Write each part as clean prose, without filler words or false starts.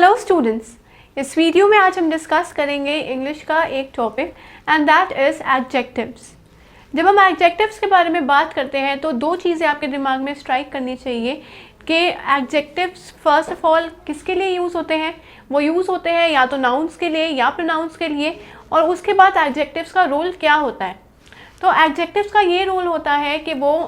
Hello students, इस video में आज हम डिस्कस करेंगे इंग्लिश का एक topic and that is adjectives. जब हम एडजेक्टिव्स के बारे में बात करते हैं तो दो चीज़ें आपके दिमाग में स्ट्राइक करनी चाहिए कि एडजेक्टिव्स फर्स्ट ऑफ ऑल किसके लिए यूज़ होते हैं। वो यूज़ होते हैं या तो नाउन्स के लिए या प्रोनाउंस के लिए, और उसके बाद एडजेक्टिव्स का रोल क्या होता है। तो एडजेक्टिव्स का ये रोल होता है कि वो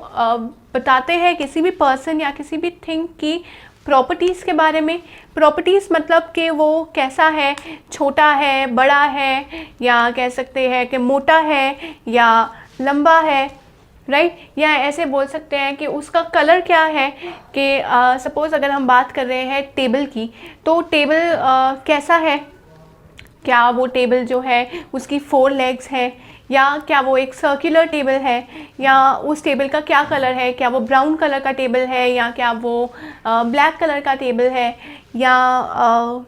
बताते हैं किसी भी पर्सन या किसी भी थिंग की प्रॉपर्टीज़ के बारे में। प्रॉपर्टीज़ मतलब कि वो कैसा है, छोटा है, बड़ा है, या कह सकते हैं कि मोटा है या लंबा है, राइट। या ऐसे बोल सकते हैं कि उसका कलर क्या है, कि सपोज़ अगर हम बात कर रहे हैं टेबल की, तो टेबल कैसा है, क्या वो टेबल जो है उसकी 4 लेग्स है, या क्या वो एक सर्कुलर टेबल है, या उस टेबल का क्या कलर है, क्या वो ब्राउन कलर का टेबल है, या क्या वो ब्लैक कलर का टेबल है, या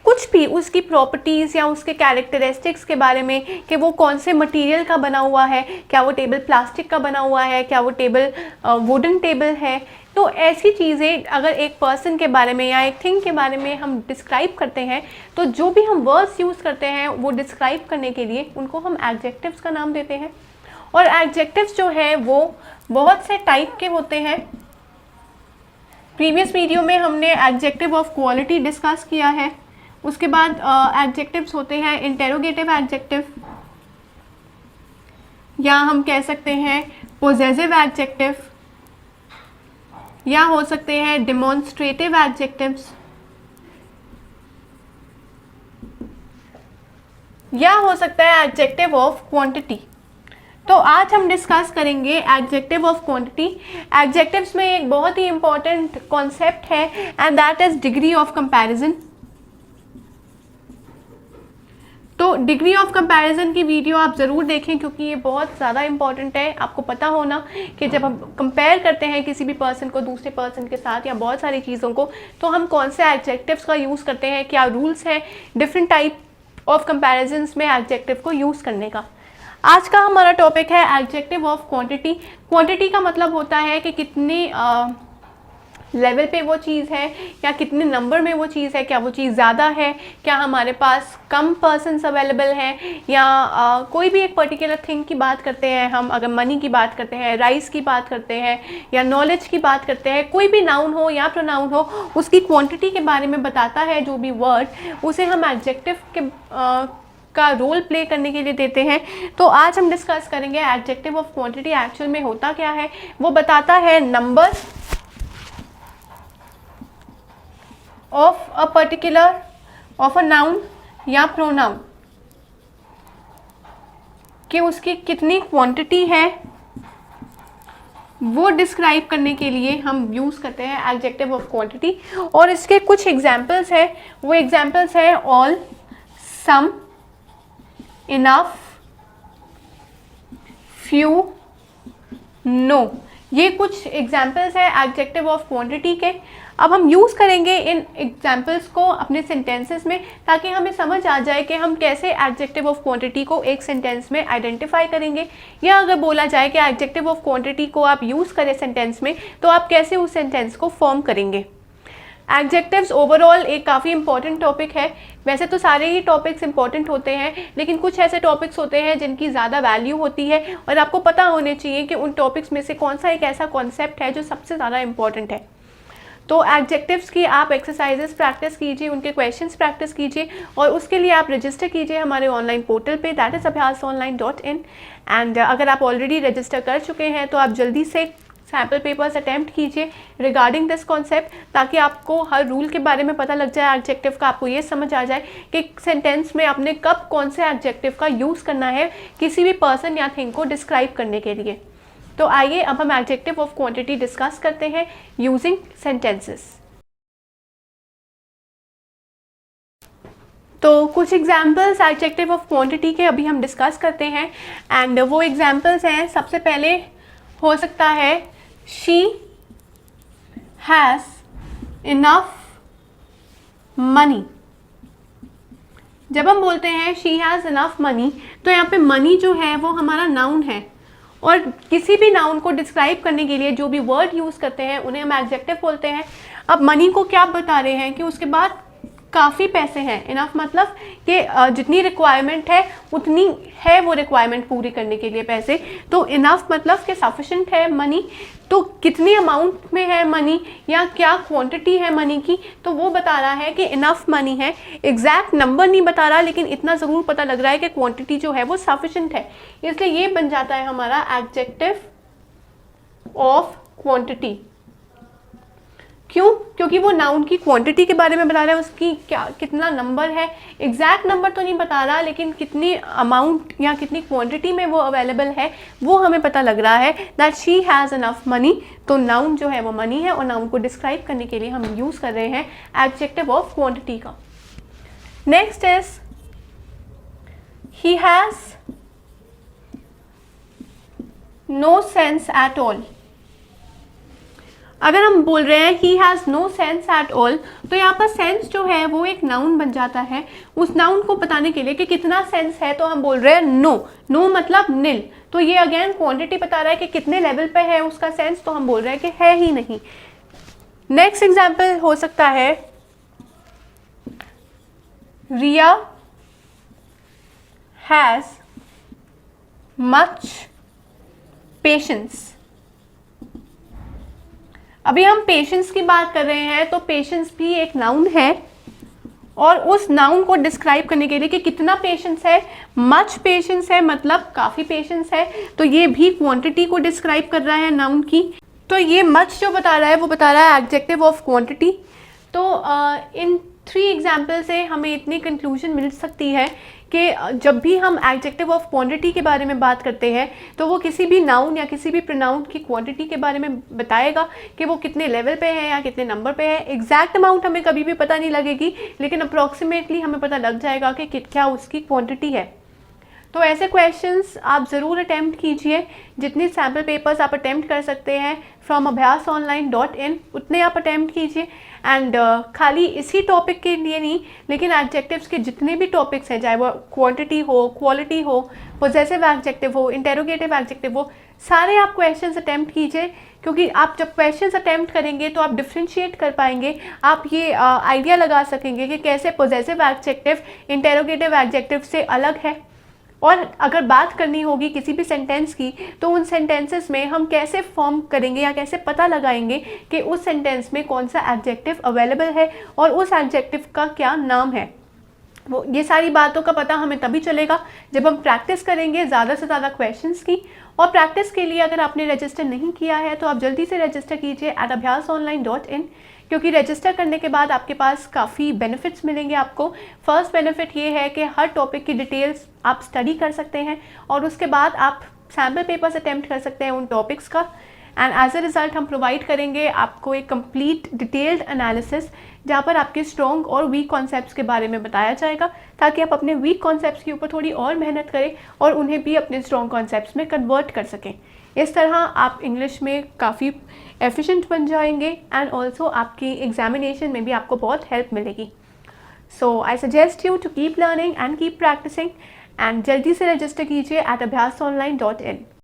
कुछ भी उसकी प्रॉपर्टीज़ या उसके कैरेक्टरिस्टिक्स के बारे में कि वो कौन से मटेरियल का बना हुआ है, क्या वो टेबल प्लास्टिक का बना हुआ है, क्या वो टेबल वुडन टेबल है। तो ऐसी चीज़ें अगर एक पर्सन के बारे में या एक थिंग के बारे में हम डिस्क्राइब करते हैं, तो जो भी हम वर्ड्स यूज़ करते हैं वो डिस्क्राइब करने के लिए उनको हम एडजेक्टिव्स का नाम देते हैं। और एडजेक्टिव्स जो है वो बहुत से टाइप के होते हैं। प्रीवियस वीडियो में हमने एडजेक्टिव ऑफ क्वालिटी डिस्कस किया है। उसके बाद एडजेक्टिव्स होते हैं इंटेरोगेटिव एडजेक्टिव, या हम कह सकते हैं पोजेसिव एडजेक्टिव, या हो सकते हैं डिमॉन्स्ट्रेटिव एडजेक्टिव्स, या हो सकता है एडजेक्टिव ऑफ क्वांटिटी। तो आज हम डिस्कस करेंगे एडजेक्टिव ऑफ क्वांटिटी। एडजेक्टिव्स में एक बहुत ही इंपॉर्टेंट कॉन्सेप्ट है and that is degree of comparison. तो डिग्री ऑफ कंपैरिजन की वीडियो आप ज़रूर देखें, क्योंकि ये बहुत ज़्यादा इंपॉर्टेंट है। आपको पता होना कि जब हम कंपेयर करते हैं किसी भी पर्सन को दूसरे पर्सन के साथ या बहुत सारी चीज़ों को, तो हम कौन से एडजेक्टिव्स का यूज़ करते हैं, क्या रूल्स हैं डिफरेंट टाइप ऑफ कंपैरिजन्स में एडजेक्टिव को यूज़ करने का। आज का हमारा टॉपिक है एडजेक्टिव ऑफ क्वांटिटी। क्वांटिटी का मतलब होता है कि कितने लेवल पे वो चीज़ है, या कितने नंबर में वो चीज़ है, क्या वो चीज़ ज़्यादा है, क्या हमारे पास कम पर्सन्स अवेलेबल हैं, या कोई भी एक पर्टिकुलर थिंग की बात करते हैं हम, अगर मनी की बात करते हैं, राइस की बात करते हैं, या नॉलेज की बात करते हैं, कोई भी नाउन हो या प्रोनाउन हो, उसकी क्वांटिटी के बारे में बताता है जो भी वर्ड, उसे हम एडजेक्टिव के का रोल प्ले करने के लिए देते हैं। तो आज हम डिस्कस करेंगे एडजेक्टिव ऑफ क्वांटिटी एक्चुअल में होता क्या है। वो बताता है number of a particular of a noun या प्रोनाउन, कि उसकी कितनी क्वांटिटी है, वो डिस्क्राइब करने के लिए हम यूज़ करते हैं एडजेक्टिव ऑफ क्वांटिटी। और इसके कुछ एग्जांपल्स हैं। वो एग्जांपल्स हैं ऑल, सम, इनफ, फ्यू, नो। ये कुछ एग्जाम्पल्स हैं एडजेक्टिव ऑफ क्वांटिटी के। अब हम यूज़ करेंगे इन एग्जाम्पल्स को अपने सेंटेंसेस में, ताकि हमें समझ आ जाए कि हम कैसे एडजेक्टिव ऑफ क्वांटिटी को एक सेंटेंस में आइडेंटिफाई करेंगे, या अगर बोला जाए कि एडजेक्टिव ऑफ क्वांटिटी को आप यूज़ करें सेंटेंस में, तो आप कैसे उस सेंटेंस को फॉर्म करेंगे। एडजेक्टिव्स ओवरऑल एक काफ़ी इंपॉर्टेंट टॉपिक है। वैसे तो सारे ही टॉपिक्स इंपॉर्टेंट होते हैं, लेकिन कुछ ऐसे टॉपिक्स होते हैं जिनकी ज़्यादा वैल्यू होती है, और आपको पता होने चाहिए कि उन टॉपिक्स में से कौन सा एक ऐसा कॉन्सेप्ट है जो सबसे ज़्यादा इंपॉर्टेंट है। तो एडजेक्टिव्स की आप एक्सरसाइजेस प्रैक्टिस कीजिए, उनके क्वेश्चंस प्रैक्टिस कीजिए, और उसके लिए आप रजिस्टर कीजिए हमारे ऑनलाइन पोर्टल पे, दैट इज़ abhyasonline.in। एंड अगर आप ऑलरेडी रजिस्टर कर चुके हैं तो आप जल्दी से सैम्पल पेपर्स अटैम्प्ट कीजिए रिगार्डिंग दिस कॉन्सेप्ट, ताकि आपको हर रूल के बारे में पता लग जाए एडजेक्टिव का, आपको ये समझ आ जाए कि सेंटेंस में आपने कब कौन से एडजेक्टिव का यूज़ करना है किसी भी पर्सन या थिंग को डिस्क्राइब करने के लिए। तो आइए अब हम एडजेक्टिव ऑफ क्वांटिटी डिस्कस करते हैं यूजिंग सेंटेंसेस। तो कुछ एग्जाम्पल्स एडजेक्टिव ऑफ क्वांटिटी के अभी हम डिस्कस करते हैं, एंड वो एग्जाम्पल्स हैं, सबसे पहले हो सकता है शी हैज़ इनफ मनी। जब हम बोलते हैं शी हैज़ इनफ मनी, तो यहाँ पे मनी जो है वो हमारा नाउन है, और किसी भी नाउन को डिस्क्राइब करने के लिए जो भी वर्ड यूज़ करते हैं उन्हें हम एडजेक्टिव बोलते हैं। अब मनी को क्या बता रहे हैं कि उसके बाद काफ़ी पैसे हैं। इनफ मतलब कि जितनी रिक्वायरमेंट है उतनी है वो रिक्वायरमेंट पूरी करने के लिए पैसे। तो इनफ मतलब कि सफिशेंट है मनी, तो कितनी अमाउंट में है मनी या क्या क्वांटिटी है मनी की, तो वो बता रहा है कि इनफ मनी है। एग्जैक्ट नंबर नहीं बता रहा, लेकिन इतना ज़रूर पता लग रहा है कि क्वांटिटी जो है वो सफिशेंट है, इसलिए ये बन जाता है हमारा एडजेक्टिव ऑफ क्वांटिटी। क्यों? क्योंकि वो नाउन की क्वांटिटी के बारे में बता रहा है, उसकी क्या कितना नंबर है। एग्जैक्ट नंबर तो नहीं बता रहा, लेकिन कितनी अमाउंट या कितनी क्वांटिटी में वो अवेलेबल है वो हमें पता लग रहा है। That she has enough money, तो नाउन जो है वो मनी है, और नाउन को डिस्क्राइब करने के लिए हम यूज़ कर रहे हैं एडजेक्टिव ऑफ क्वांटिटी का। Next is he has no sense at all. अगर हम बोल रहे हैं he has no sense at all, तो यहाँ पर सेंस जो है वो एक नाउन बन जाता है। उस नाउन को बताने के लिए कि कितना सेंस है, तो हम बोल रहे हैं नो। नो मतलब नील, तो ये अगेन क्वांटिटी बता रहा है कि कितने लेवल पे है उसका सेंस, तो हम बोल रहे हैं कि है ही नहीं। नेक्स्ट एग्जाम्पल हो सकता है रिया हैज़ मच पेशेंस। अभी हम पेशेंस की बात कर रहे हैं, तो पेशेंस भी एक नाउन है, और उस नाउन को डिस्क्राइब करने के लिए कि कितना पेशेंस है, मच पेशेंस है मतलब काफ़ी पेशेंस है, तो ये भी क्वांटिटी को डिस्क्राइब कर रहा है नाउन की। तो ये मच जो बता रहा है वो बता रहा है एडजेक्टिव ऑफ क्वांटिटी। तो इन 3 एग्जाम्पल से हमें इतनी कंक्लूजन मिल सकती है कि जब भी हम एडजेक्टिव ऑफ क्वांटिटी के बारे में बात करते हैं, तो वो किसी भी नाउन या किसी भी प्रोनाउन की क्वांटिटी के बारे में बताएगा कि वो कितने लेवल पे है या कितने नंबर पे है। एग्जैक्ट अमाउंट हमें कभी भी पता नहीं लगेगी, लेकिन अप्रॉक्सीमेटली हमें पता लग जाएगा कि क्या उसकी क्वांटिटी है। तो ऐसे क्वेश्चंस आप ज़रूर अटैम्प्ट कीजिए। जितने सैम्पल पेपर्स आप अटैम्प्ट कर सकते हैं फ्रॉम abhyasonline.in उतने आप अटैम्प्ट कीजिए। एंड खाली इसी टॉपिक के लिए नहीं, लेकिन एडजेक्टिव्स के जितने भी टॉपिक्स हैं, चाहे वो क्वांटिटी हो, क्वालिटी हो, पोजेसिव एडजेक्टिव हो, इंटेरोगेटिव एडजेक्टिव हो, सारे आप क्वेश्चंस अटैम्प्ट कीजिए। क्योंकि आप जब क्वेश्चंस अटैम्प्ट करेंगे तो आप डिफ्रेंशिएट कर पाएंगे, आप ये आइडिया लगा सकेंगे कि कैसे पोजेसिव एडजेक्टिव इंटेरोगेटिव एडजेक्टिव से अलग है। और अगर बात करनी होगी किसी भी सेंटेंस की, तो उन सेंटेंसेस में हम कैसे फॉर्म करेंगे या कैसे पता लगाएंगे कि उस सेंटेंस में कौन सा एडजेक्टिव अवेलेबल है और उस एडजेक्टिव का क्या नाम है। वो ये सारी बातों का पता हमें तभी चलेगा जब हम प्रैक्टिस करेंगे ज़्यादा से ज़्यादा क्वेश्चंस की। और प्रैक्टिस के लिए अगर आपने रजिस्टर नहीं किया है तो आप जल्दी से रजिस्टर कीजिए @abhyasonline.in, क्योंकि रजिस्टर करने के बाद आपके पास काफ़ी बेनिफिट्स मिलेंगे आपको। फर्स्ट बेनिफिट ये है कि हर टॉपिक की डिटेल्स आप स्टडी कर सकते हैं, और उसके बाद आप सैम्पल पेपर्स अटैम्प्ट कर सकते हैं उन टॉपिक्स का। एंड एज अ रिज़ल्ट हम प्रोवाइड करेंगे आपको एक कंप्लीट डिटेल्ड एनालिसिस, जहाँ पर आपके स्ट्रॉन्ग और वीक कॉन्सेप्ट्स के बारे में बताया जाएगा, ताकि आप अपने वीक कॉन्सेप्ट्स के ऊपर थोड़ी और मेहनत करें और उन्हें भी अपने स्ट्रॉन्ग कॉन्सेप्ट्स में कन्वर्ट कर सकें। इस तरह आप इंग्लिश में काफ़ी एफिशिएंट बन जाएंगे, एंड ऑल्सो आपकी एग्जामिनेशन में भी आपको बहुत हेल्प मिलेगी। So I suggest you to keep learning and keep practising, and जल्दी से रजिस्टर कीजिए @abhyasonline.in।